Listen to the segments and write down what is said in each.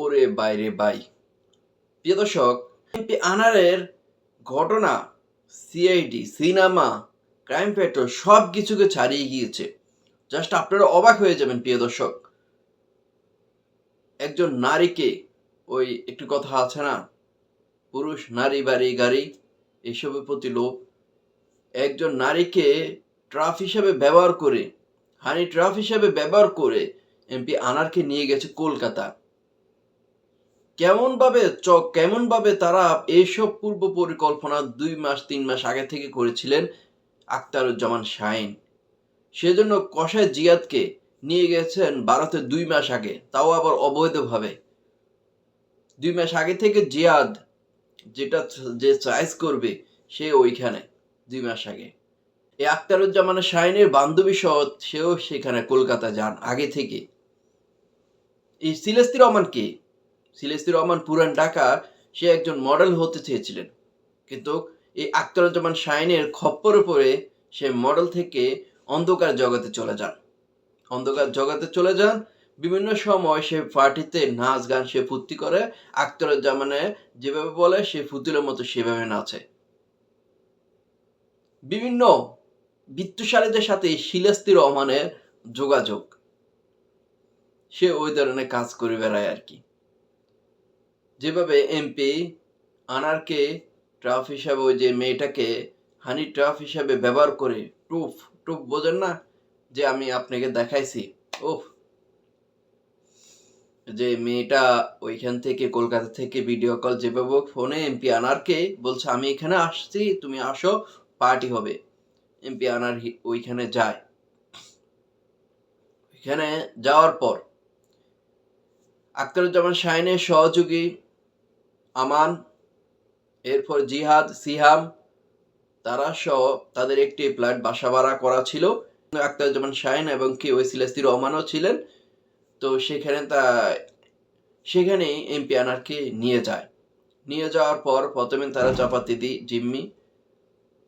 ওরে বাইরে বাই। প্রিয় দর্শক, এমপি আনারের ঘটনা, সিআইডি, সিনেমা, ক্রাইম পেট্রোল সব কিছুকে ছাড়িয়ে গিয়েছে। জাস্ট আপনারা অবাক হয়ে যাবেন প্রিয় দর্শক। একজন নারীকে, ওই একটু কথা আছে না, পুরুষ নারী বাড়ি গাড়ি, এসবের প্রতি লোভ। একজন নারীকে ট্রাফ হিসেবে ব্যবহার করে, হানি ট্রাফ হিসেবে ব্যবহার করে এমপি আনারকে নিয়ে গেছে কলকাতা। কেমনভাবে তারা এইসব পূর্ব পরিকল্পনা 2 মাস 3 মাস আগে থেকে করেছিলেন আখতারুজ্জামান শাহীন। সেজন্য কসাই জিয়াদকে নিয়ে গেছেন ভারতে 2 মাস আগে, তাও আবার অবৈধভাবে। 2 মাস আগে থেকে জিয়াদ যে চয়েস করবে সে ওইখানে 2 মাস আগে। এই আখতারুজ্জামান শাহীনের বান্ধবী সহ সেও সেখানে কলকাতা যান আগে থেকে। এই সিলেস্তি রহমান কে? সিলেস্তি রহমান পুরান ঢাকা, সে একজন মডেল হতে চেয়েছিলেন, কিন্তু এই আখতারুজ্জামান শাহীনের খপ্পরে পড়ে সে মডেল থেকে অন্ধকার জগতে চলে যান। বিভিন্ন সময় সে পার্টিতে নাচ গান সে ফুর্তি করে, আখতারুজ্জামানে যেভাবে বলে সে ফুতুলের মতো সেভাবে নাচে। বিভিন্ন বিত্তশালীদের সাথে সিলেস্তি রহমানের যোগাযোগ, সে ওই ধরনের কাজ করে বেড়ায় আর কি। যেভাবে এমপি আনারকে ট্রাফ হিসাবে, ওই যে মেয়েটাকে হানি ট্রাফ হিসাবে ব্যবহার করে, টুপ বোঝেন না, যে আমি আপনাকে দেখাইছি, যে মেয়েটা ওইখান থেকে কলকাতা থেকে ভিডিও কল যেভাবে ফোনে এমপি আনারকে বলছে আমি এখানে আসছি, তুমি আসো, পার্টি হবে। এমপি আনার ওইখানে যায়। এখানে যাওয়ার পর আখতারুজ্জামান শাহীনের সহযোগী আমান, এরপর জিহাদ, সিহাম, তারা সহ তাদের একটি ফ্ল্যাট বাসা ভাড়া করা ছিল। আখতারুজ্জামান শাহীন এবং কি ওই সিলেস্তি রহমানও ছিলেন। তো সেখানে এমপি আনারকে নিয়ে যাওয়ার পর প্রথমে তারা চাপাতি জিম্মি,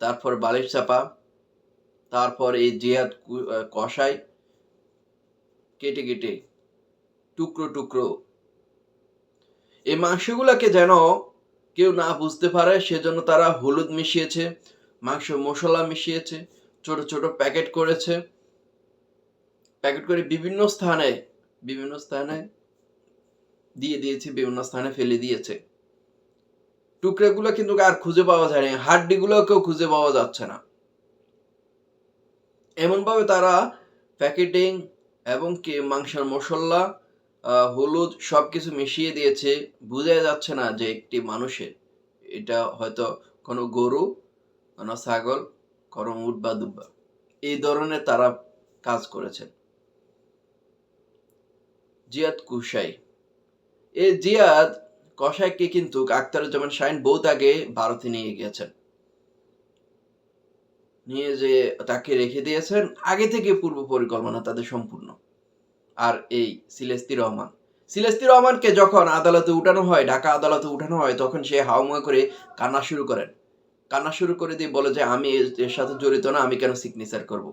তারপর বালিশ চাপা, তারপর এই জিহাদ কষাই কেটে টুকরো এই মাংসগুলাকে যেন কেউ না বুঝতে পারে, সেজন্য তারা হলুদ মিশিয়েছে, মাংস মশলা মিশিয়েছে, ছোট প্যাকেট করে বিভিন্ন স্থানে দিয়ে দিয়েছে, বিভিন্ন স্থানে ফেলে দিয়েছে। টুকরাগুলো কিন্তু আর খুঁজে পাওয়া যায় না, হাড্ডিগুলোকেও খুঁজে পাওয়া যাচ্ছে না। এমন ভাবে তারা প্যাকেটিং এবং কি মাংসের মশলা, হলুদ সবকিছু মিশিয়ে দিয়েছে, বোঝা যাচ্ছে না যে একটি মানুষের, এটা হয়তো কোনো গরু, কোনো ছাগল, কোনো উট বা দুব্বা, এই ধরনের তারা কাজ করেছেন। জিয়াদ কুশাই, এই জিয়াদ কসাইকে কিন্তু আখতারুজ্জামান শাহীন বহুত আগে ভারতে নিয়ে গিয়েছেন, নিয়ে যে তাকে রেখে দিয়েছেন আগে থেকে, পূর্ব পরিকল্পনা তাদের সম্পূর্ণ। আর এই সিলেস্তি রহমানকে যখন আদালতে উঠানো হয়, ঢাকা আদালতে উঠানো হয়, তখন সে হাউমাউ করে কান্না শুরু করে দিয়ে বলে যে আমি এর সাথে জড়িত না, আমি কেন সিগনেচার করব।